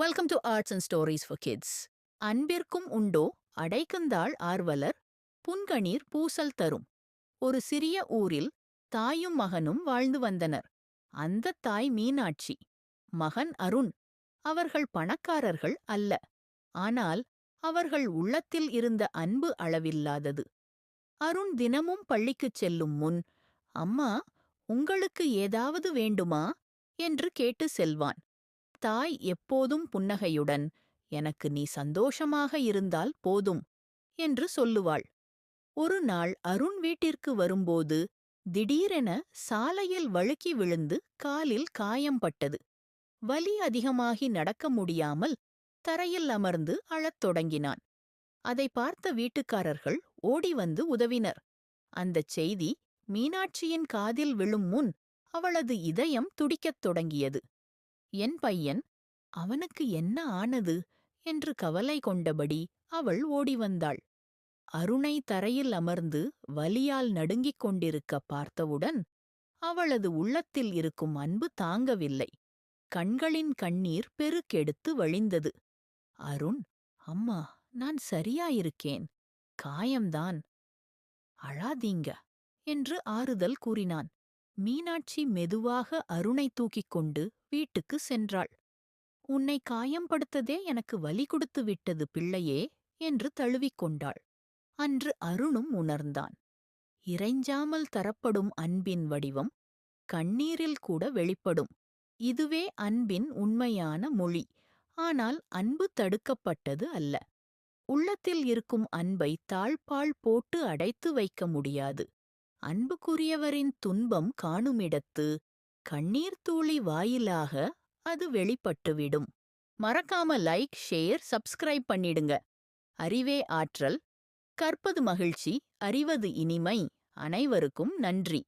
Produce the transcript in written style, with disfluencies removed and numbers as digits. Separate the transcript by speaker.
Speaker 1: Welcome to arts and stories for kids. அன்பிற்கும் உண்டோ அடைக்குந்தாள் ஆர்வலர், புன்கணீர் பூசல் தரும். ஒரு சிறிய ஊரில் தாயும் மகனும் வாழ்ந்து வந்தனர். அந்தத் தாய் மீனாட்சி, மகன் அருண். அவர்கள் பணக்காரர்கள் அல்ல. ஆனால் அவர்கள் உள்ளத்தில் இருந்த அன்பு அளவில்லாதது. அருண் தினமும் பள்ளிக்குச் செல்லும் முன், அம்மா, உங்களுக்கு ஏதாவது வேண்டுமா என்று கேட்டு செல்வான். தாய் எப்போதும் புன்னகையுடன், எனக்கு நீ சந்தோஷமாக இருந்தால் போதும் என்று சொல்லுவாள். ஒரு நாள் அருண் வீட்டிற்கு வரும்போது திடீரென சாலையில் வழுக்கி விழுந்து காலில் காயம்பட்டது. வலி அதிகமாகி நடக்க முடியாமல் தரையில் அமர்ந்து அழத் தொடங்கினான். அதை பார்த்த வீட்டுக்காரர்கள் ஓடி வந்து உதவினர். அந்தச் செய்தி மீனாட்சியின் காதில் விழும் முன் அவளது இதயம் துடிக்கத் தொடங்கியது. என் பையன், அவனுக்கு என்ன ஆனது என்று கவலை கொண்டபடி அவள் ஓடி வந்தாள். அருணை தரையில் அமர்ந்து வலியால் நடுங்கிக் கொண்டிருக்க பார்த்தவுடன் அவளது உள்ளத்தில் இருக்கும் அன்பு தாங்கவில்லை. கண்களின் கண்ணீர் பெருக்கெடுத்து வழிந்தது. அருண், அம்மா, நான் சரியாயிருக்கேன், காயம்தான், அழாதீங்க என்று ஆறுதல் கூறினான். மீனாட்சி மெதுவாக அருணை தூக்கிக் கொண்டு வீட்டுக்கு சென்றாள். உன்னை காயம்படுத்ததே எனக்கு வலி கொடுத்து விட்டது பிள்ளையே என்று தழுவிக்கொண்டாள். அன்று அருணும் உணர்ந்தான். இறைஞ்சாமல் தரப்படும் அன்பின் வடிவம் கண்ணீரில் கூட வெளிப்படும். இதுவே அன்பின் உண்மையான மொழி. ஆனால் அன்பு தடுக்கப்பட்டது அல்ல. உள்ளத்தில் இருக்கும் அன்பை தாழ்பாள் போட்டு அடைத்து வைக்க முடியாது. அன்புக்குரியவரின் துன்பம் காணுமிடத்து கண்ணீர் தூளி வாயிலாக அது வெளிப்பட்டுவிடும். மறக்காம லைக், ஷேர், சப்ஸ்கிரைப் பண்ணிடுங்க. அறிவே ஆற்றல், கற்பது மகிழ்ச்சி, அறிவது இனிமை. அனைவருக்கும் நன்றி.